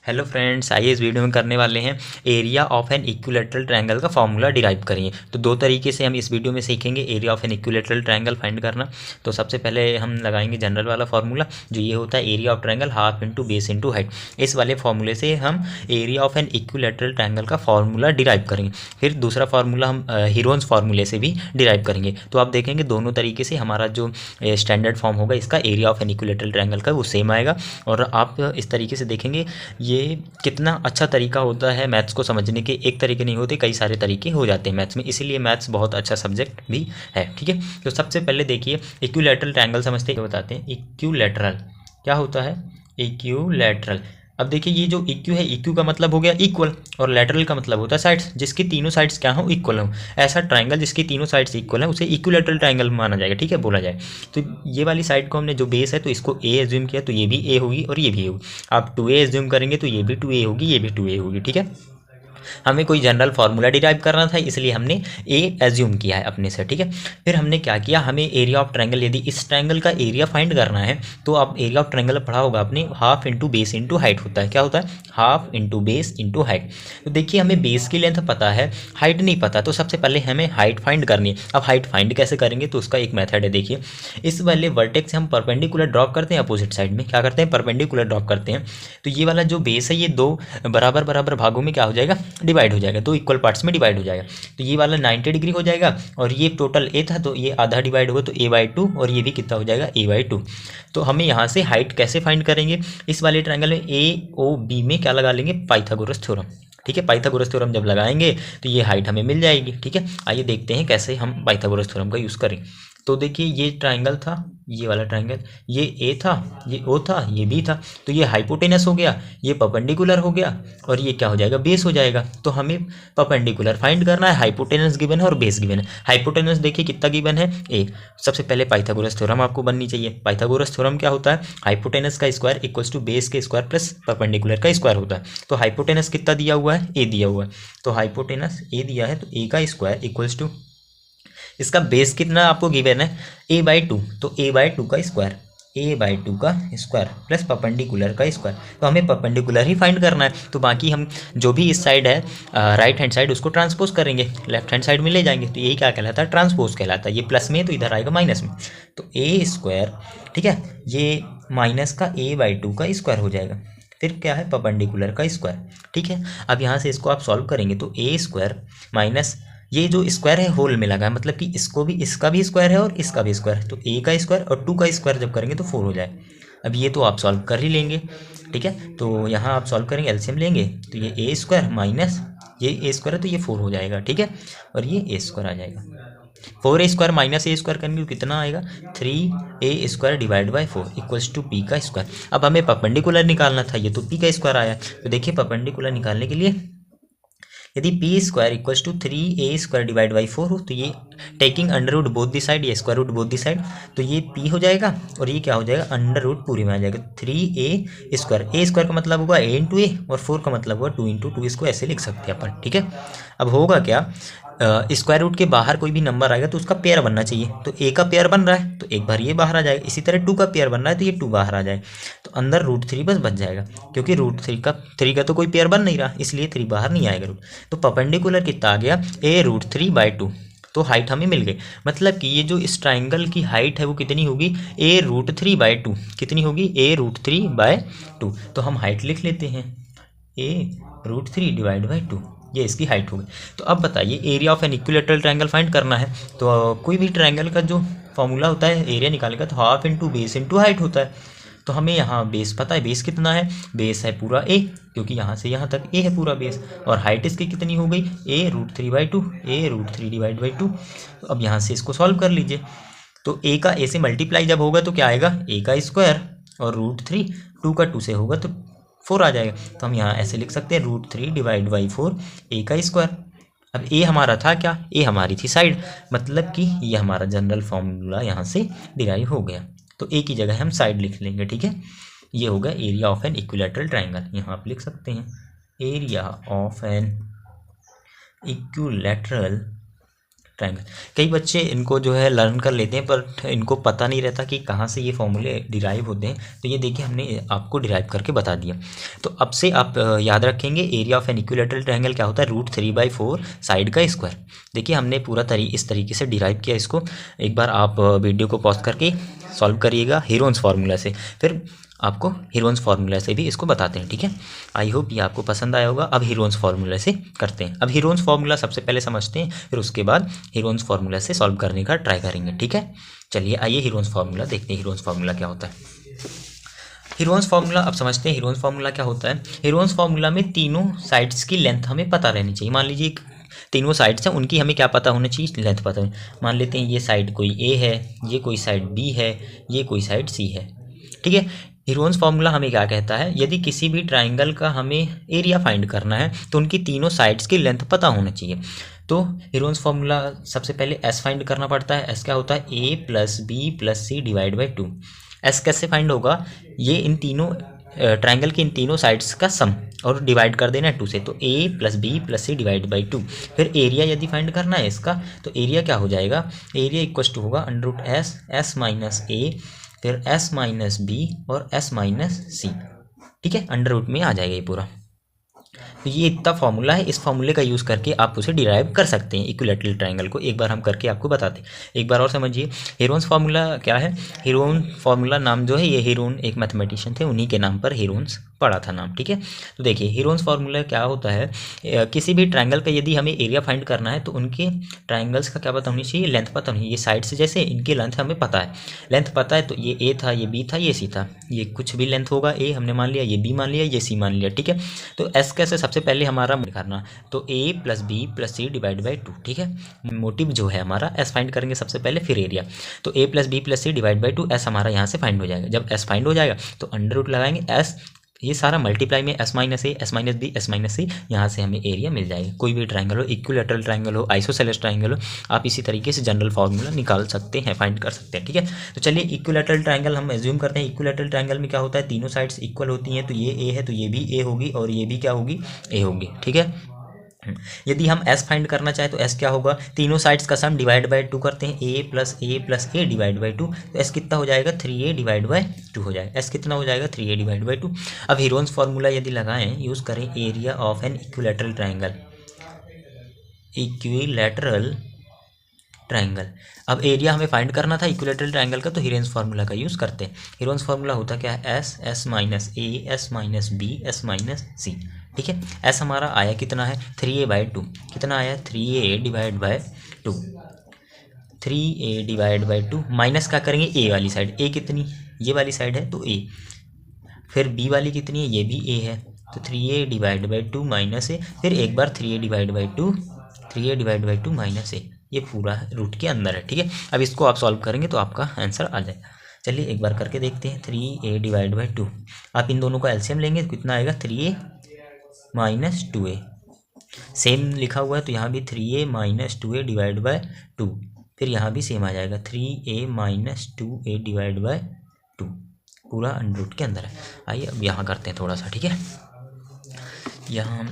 Hello friends, आइए इस video में करने वाले हैं area of an equilateral triangle का फॉर्मूला डिराइव करेंगे। तो दो तरीके से हम इस वीडियो में सीखेंगे area of an equilateral triangle find करना। तो सबसे पहले हम लगाएंगे जनरल वाला फार्मूला, जो ये होता है area of triangle half into base into height. इस वाले फार्मूले से हम area of an equilateral triangle का फार्मूला डिराइव करेंगे। फिर दूसरा फार्मूला हम हीरोन्स फार्मूले से भी डिराइव करेंगे। तो आप देखेंगे दोनों तरीके से हमारा जो स्टैंडर्ड फॉर्म होगा इसका area of an equilateral triangle का वो सेम आएगा। और आप इस तरीके से देखेंगे ये कितना अच्छा तरीका होता है मैथ्स को समझने के। एक तरीके नहीं होते, कई सारे तरीके हो जाते हैं मैथ्स में, इसीलिए मैथ्स बहुत अच्छा सब्जेक्ट भी है। ठीक है, तो सबसे पहले देखिए इक्विलैटरल ट्रायंगल समझते हैं, बताते हैं इक्विलैटरल क्या होता है। इक्विलैटरल, अब देखिए ये जो इक्यू है, इक्यू का मतलब हो गया इक्वल, और लैटरल का मतलब होता है साइड्स, जिसकी तीनों साइड्स क्या हो, इक्वल हो। ऐसा ट्रायंगल जिसकी तीनों साइड्स इक्वल है उसे इक्विलैटरल ट्रायंगल माना जाएगा। ठीक है, बोला जाए तो ये वाली साइड को हमने जो बेस है तो इसको ए एज्यूम किया, तो ये भी ए होगी और ये भी ए होगी। आप 2a एज्यूम करेंगे तो ये भी 2a होगी, ये भी 2a होगी। ठीक है, हमें कोई जनरल फार्मूला डिराइव करना था, इसलिए हमने ए एज्यूम किया है अपने से। ठीक है, फिर हमने क्या किया, हमें एरिया ऑफ ट्रायंगल, यदि इस ट्रायंगल का एरिया फाइंड करना है तो आप एरिया ऑफ ट्रायंगल पढ़ा होगा आपने, half into base into height होता है। क्या होता है, half into base into height. तो देखिए हमें बेस की लेंथ पता है, हाइट नहीं पता, तो सबसे पहले हमें हाइट फाइंड करनी है। अब हाइट फाइंड कैसे करेंगे, तो उसका एक मेथड है। देखिए इस वाले वर्टेक्स से हम परपेंडिकुलर ड्रॉप करते हैं, अपोजिट साइड में क्या करते हैं, परपेंडिकुलर ड्रॉप करते हैं। तो ये वाला जो बेस है ये दो बराबर बराबर भागों में क्या हो जाएगा, डिवाइड हो जाएगा, दो इक्वल पार्ट्स में डिवाइड हो जाएगा। तो ये वाला 90 डिग्री हो जाएगा, और ये टोटल ए था तो ये आधा डिवाइड होगा तो a/2, और ये भी कितना हो जाएगा, a/2। तो हमें यहाँ से हाइट कैसे फाइंड करेंगे, इस वाले ट्रायंगल में AOB में क्या लगा लेंगे, पाइथागोरस थ्योरम। ठीक है, पाइथागोरस थ्योरम जब लगाएंगे तो ये हाइट हमें मिल जाएगी। ठीक है, आइए देखते हैं कैसे हम पाइथागोरस थ्योरम का यूज़ करें। तो देखिए ये ट्रायंगल था, ये वाला ट्रायंगल, ये ए था, ये ओ था, ये बी था, तो ये हाइपोटेनस हो गया, ये परपेंडिकुलर हो गया, और ये क्या हो जाएगा, बेस हो जाएगा। तो हमें परपेंडिकुलर फाइंड करना है, हाइपोटेनस गिवन है और बेस गिवन है। हाइपोटेनस देखिए कितना गिवन है, ए। सबसे पहले पाइथागोरस थ्योरम आपको बननी चाहिए। पाइथागोरस थ्योरम क्या होता है, हाइपोटेनस का स्क्वायर इक्वल्स टू बेस के स्क्वायर प्लस परपेंडिकुलर का स्क्वायर होता है। तो हाइपोटेनस कितना दिया हुआ है, ए दिया हुआ है, तो हाइपोटेनस ए दिया है तो ए का स्क्वायर इक्वल्स टू, इसका बेस कितना आपको गिवन है, a/2, तो a/2 का स्क्वायर, a/2 का स्क्वायर प्लस परपेंडिकुलर का स्क्वायर। तो हमें परपेंडिकुलर ही फाइंड करना है, तो बाकी हम जो भी इस साइड है राइट हैंड साइड उसको ट्रांसपोज करेंगे, लेफ्ट हैंड साइड में ले जाएंगे, तो ये क्या कहलाता है, ट्रांसपोज कहलाता है। ये प्लस में तो इधर आएगा माइनस में, तो a², ठीक है, ये माइनस का a/2 का स्क्वायर हो जाएगा, फिर क्या है, परपेंडिकुलर का स्क्वायर। ठीक है, अब यहाँ से इसको आप सॉल्व करेंगे तो a² माइनस ये जो स्क्वायर है होल में लगा है, मतलब कि इसको भी, इसका भी स्क्वायर है और इसका भी स्क्वायर है, तो a का स्क्वायर और 2 का स्क्वायर जब करेंगे तो 4 हो जाए। अब ये तो आप सॉल्व कर ही लेंगे। ठीक है, तो यहाँ आप सॉल्व करेंगे, एलसीएम लेंगे, तो ये a² माइनस ये a² है तो ये 4 हो जाएगा। ठीक है, और ये a² आ जाएगा, 4a² माइनस a² करेंगे तो कितना आएगा, 3a² divide by 4 equals to p का स्क्वायर। अब हमें परपेंडिकुलर निकालना था, ये तो p का स्क्वायर आया, तो देखिए परपेंडिकुलर निकालने के लिए यदि p² equals to 3a² divide by 4 हो, तो ये taking under root both the side, ये square root both the side, तो ये p हो जाएगा और ये क्या हो जाएगा, अंडर रूट पूरी में आ जाएगा, 3a²। a² का मतलब होगा a इंटू ए, और 4 का मतलब होगा 2 इंटू 2, इसको ऐसे लिख सकते हैं अपन। ठीक है, अब होगा क्या, स्क्वायर रूट के बाहर कोई भी नंबर आएगा तो उसका पेयर बनना चाहिए, तो a का पेयर बन रहा है तो एक बार ये बाहर आ जाएगा, इसी तरह 2 का पेयर बन रहा है तो ये 2 बाहर आ जाए, तो अंदर √3 बस बच जाएगा, क्योंकि √3 का तो कोई पेयर बन नहीं रहा, इसलिए 3 बाहर नहीं आएगा रूट। तो परपेंडिकुलर कितना आ गया, a√3/2, तो हाइट हमें मिल गई। मतलब कि ये जो इस ट्राइंगल की हाइट है वो कितनी होगी, a√3/2, कितनी होगी, a√3/2। तो हम हाइट लिख लेते हैं, a√3 डिवाइड बाई 2, ये इसकी हाइट होगी। तो अब बताइए area of an equilateral triangle find करना है, तो कोई भी ट्रायंगल का जो फॉर्मूला होता है एरिया निकालने का, तो half into base into height होता है। तो हमें यहाँ बेस पता है, बेस कितना है, बेस है पूरा a, क्योंकि यहाँ से यहाँ तक a है पूरा बेस, और हाइट इसकी कितनी हो गई, a√3/2, a√3 डिवाइड बाई 2। तो अब यहाँ से इसको सॉल्व कर लीजिए, तो a का a से मल्टीप्लाई जब होगा तो क्या आएगा, a का स्क्वायर, और √3, 2 का 2 से होगा तो 4 आ जाएगा। तो हम यहाँ ऐसे लिख सकते हैं, √3 डिवाइड बाई 4 a का स्क्वायर। अब a हमारा था क्या, a हमारी थी साइड, मतलब कि ये हमारा जनरल फॉर्मूला यहाँ से डिराइव हो गया, तो a की जगह हम साइड लिख लेंगे। ठीक है, ये होगा area of an equilateral triangle. यहाँ आप लिख सकते हैं area of an equilateral triangle. कई बच्चे इनको जो है लर्न कर लेते हैं पर इनको पता नहीं रहता कि कहाँ से ये फॉर्मूले डिराइव होते हैं। तो ये देखिए हमने आपको डिराइव करके बता दिया। तो अब से आप याद रखेंगे area of an equilateral triangle क्या होता है, √3/4 साइड का स्क्वायर। देखिए हमने पूरा इस तरीके से डिराइव किया इसको। एक बार आप वीडियो को पॉज करके सॉल्व करिएगा हीरोन्स फार्मूला से, फिर आपको हीरोन्स फार्मूला से भी इसको बताते हैं। ठीक है, आई होप ये आपको पसंद आया होगा। अब हीरोन्स फार्मूला से करते हैं। अब हीरोन्स फार्मूला सबसे पहले समझते हैं, फिर उसके बाद हीरोन्स फार्मूला से सॉल्व करने का ट्राई करेंगे। ठीक है, चलिए आइए हीरोन्स फार्मूला देखते हैं। हीरोन्स फार्मूला क्या होता है, हीरोन्स फार्मूला अब समझते हैं। हीरोन्स फार्मूला क्या होता है, हीरोन्स फार्मूला में तीनों साइड्स की लेंथ हमें पता रहनी चाहिए। मान लीजिए तीनों साइड्स हैं, उनकी हमें क्या पता होना चाहिए, लेंथ पता होनी। मान लेते हैं ये साइड कोई ए है, ये कोई साइड बी है, ये कोई साइड सी है। ठीक है, हीरोन्स फार्मूला हमें क्या कहता है, यदि किसी भी ट्राइंगल का हमें एरिया फाइंड करना है तो उनकी तीनों साइड्स की लेंथ पता होना चाहिए। तो हीरोन्स फार्मूला सबसे पहले एस फाइंड करना पड़ता है। एस क्या होता है, a plus b plus c divide by 2। S कैसे फाइंड होगा, ये इन तीनों ट्राइंगल की इन तीनों साइड्स का सम और डिवाइड कर देना है 2 से। तो a plus b plus c divide by 2। फिर एरिया यदि फाइंड करना है इसका, तो एरिया क्या हो जाएगा, एरिया इक्वल टू होगा √S, S माइनस ए, फिर S माइनस बी और S माइनस सी। ठीक है, अंडर रूट में आ जाएगा ये पूरा। तो ये इतना फॉर्मूला है, इस फॉर्मूले का यूज़ करके आप उसे डिराइव कर सकते हैं इक्विलैटरल ट्रायंगल को। एक बार हम करके आपको बताते हैं, एक बार और समझिए। हीरोन्स फार्मूला क्या है, हीरोन फार्मूला नाम जो है ये हीरोन एक मैथमेटिशियन थे, उन्हीं के नाम पर हीरोन्स पड़ा था नाम। ठीक है, तो देखिए हीरोन्स फार्मूला क्या होता है, किसी भी ट्रायंगल का यदि हमें एरिया फाइंड करना है तो उनके ट्रायंगल्स का क्या पता होनी चाहिए, लेंथ पता होनी चाहिए। ये साइड से जैसे इनकी लेंथ हमें पता है, लेंथ पता है तो ये ए था, ये बी था, ये सी था, ये कुछ भी लेंथ होगा, ए हमने मान लिया, ये बी मान लिया, ये सी मान लिया। ठीक है, तो एस कैसे सबसे पहले हमारा करना, तो a plus b plus c divide by 2। ठीक है, मोटिव जो है हमारा एस फाइंड करेंगे सबसे पहले, फिर एरिया। तो a plus b plus c divide by 2, s हमारा यहाँ से फाइंड हो जाएगा। जब एस फाइंड हो जाएगा तो अंडर रूट लगाएंगे एस, ये सारा मल्टीप्लाई में s minus a, s minus b, s minus c, यहाँ से हमें एरिया मिल जाएगा। कोई भी ट्रायंगल हो, इक्विलैटरल ट्रायंगल हो, आइसोसेलेस ट्रायंगल हो, आप इसी तरीके से जनरल फार्मूला निकाल सकते हैं, फाइंड कर सकते हैं। ठीक है, तो चलिए इक्विलैटरल ट्रायंगल हम एज्यूम करते हैं। इक्विलैटरल ट्रायंगल में क्या होता है, तीनों साइड्स इक्वल होती हैं, तो ये ए है तो ये भी ए होगी और ये भी क्या होगी, ए होगी। ठीक है, यदि हम s फाइंड करना चाहें तो s क्या होगा, तीनों साइड्स का सम डिवाइड बाई 2 करते हैं, a plus A divide by 2, तो s कितना हो जाएगा, 3a डिवाइड बाई 2 हो जाएगा। s कितना हो जाएगा, 3a डिवाइड बाई 2। अब हीरोन्स फार्मूला यदि लगाएं, यूज़ करें area of an equilateral triangle, equilateral triangle. अब एरिया हमें फाइंड करना था इक्विलैटरल ट्रायंगल का, तो हीरोन्स फार्मूला का यूज़ करते हैं। हीरोन्स फार्मूला होता क्या है, s, s minus a, s minus b, s minus c. ठीक है, एस हमारा आया कितना है, 3a/2। कितना आया, 3a divide by 2, 3a divide by 2। Minus क्या करेंगे, ए वाली साइड, ए कितनी, ये वाली साइड है तो ए, फिर बी वाली कितनी है, ये भी ए है, तो 3a divide by 2 minus a, फिर एक बार 3a divide by 2, 3a divide by 2 minus a, ये पूरा रूट के अंदर है। ठीक है, अब इसको आप सॉल्व करेंगे तो आपका आंसर आ जाएगा। चलिए एक बार करके देखते हैं, 3a डिवाइड बाई 2, आप इन दोनों का एलसीएम लेंगे तो कितना आएगा, 3a माइनस 2a। सेम लिखा हुआ है तो यहाँ भी 3a minus 2a divide by 2, फिर यहाँ भी सेम आ जाएगा 3a minus 2a divide by 2, पूरा अंडर रूट के अंदर है। आइए अब यहाँ करते हैं थोड़ा सा। ठीक है, यहाँ हम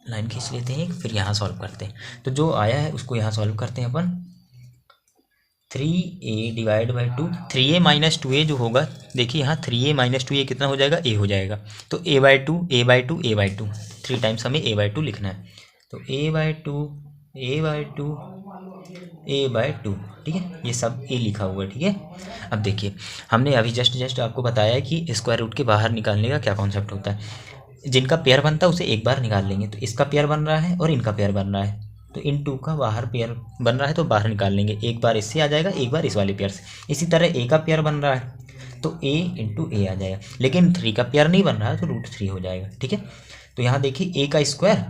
लाइन खींच लेते हैं, फिर यहाँ सॉल्व करते हैं। तो जो आया है उसको यहाँ सॉल्व करते हैं अपन, 3a divide by 2, 3a minus 2a जो होगा, देखिए यहाँ 3a माइनस 2a कितना हो जाएगा, a हो जाएगा, तो a/2 a/2 a/2, 3 टाइम्स हमें a/2 लिखना है, तो a/2 a/2 a/2। ठीक है, ये सब a लिखा हुआ है। ठीक है, अब देखिए हमने अभी जस्ट आपको बताया है कि स्क्वायर रूट के बाहर निकालने का क्या कॉन्सेप्ट होता है। जिनका पेयर बनता है उसे एक बार निकाल लेंगे, तो इसका पेयर बन रहा है और इनका पेयर बन रहा है, तो इन 2 का बाहर पेयर बन रहा है तो बाहर निकाल लेंगे, एक बार इससे आ जाएगा, एक बार इस वाले पेयर से। इसी तरह a का पेयर बन रहा है तो a इंटू ए आ जाएगा, लेकिन 3 का पेयर नहीं बन रहा है तो √3 हो जाएगा। ठीक है, तो यहाँ देखिए a का स्क्वायर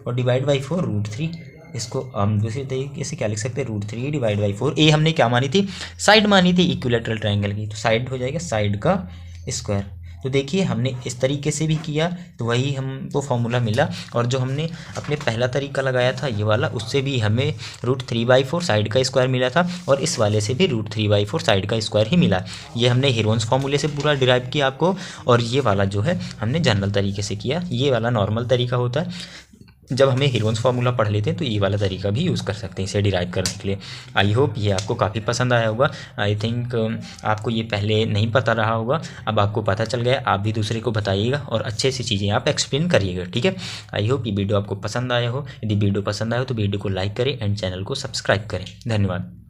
और डिवाइड बाई 4 √3, इसको हम दूसरे तरीके से क्या लिख सकते हैं, √3 डिवाइड बाई 4। a हमने क्या मानी थी, साइड मानी थी इक्विलैटरल ट्रायंगल की, तो साइड हो जाएगा साइड का स्क्वायर। तो देखिए हमने इस तरीके से भी किया तो वही हमको फॉर्मूला मिला, और जो हमने अपने पहला तरीका लगाया था ये वाला, उससे भी हमें √3/4 साइड का स्क्वायर मिला था, और इस वाले से भी √3/4 साइड का स्क्वायर ही मिला। ये हमने हीरोन्स फार्मूले से पूरा डिराइव किया आपको, और ये वाला जो है हमने जनरल तरीके से किया। ये वाला नॉर्मल तरीका होता है, जब हमें हीरोन्स फार्मूला पढ़ लेते हैं तो ये वाला तरीका भी यूज़ कर सकते हैं इसे डिराइव करने के लिए। आई होप ये आपको काफ़ी पसंद आया होगा। आई थिंक आपको ये पहले नहीं पता रहा होगा, अब आपको पता चल गया। आप भी दूसरे को बताइएगा और अच्छे से चीज़ें आप एक्सप्लेन करिएगा, ठीक है। आई होप ये वीडियो आपको पसंद आया हो। यदि वीडियो पसंद आया हो तो वीडियो को लाइक करें एंड चैनल को सब्सक्राइब करें। धन्यवाद।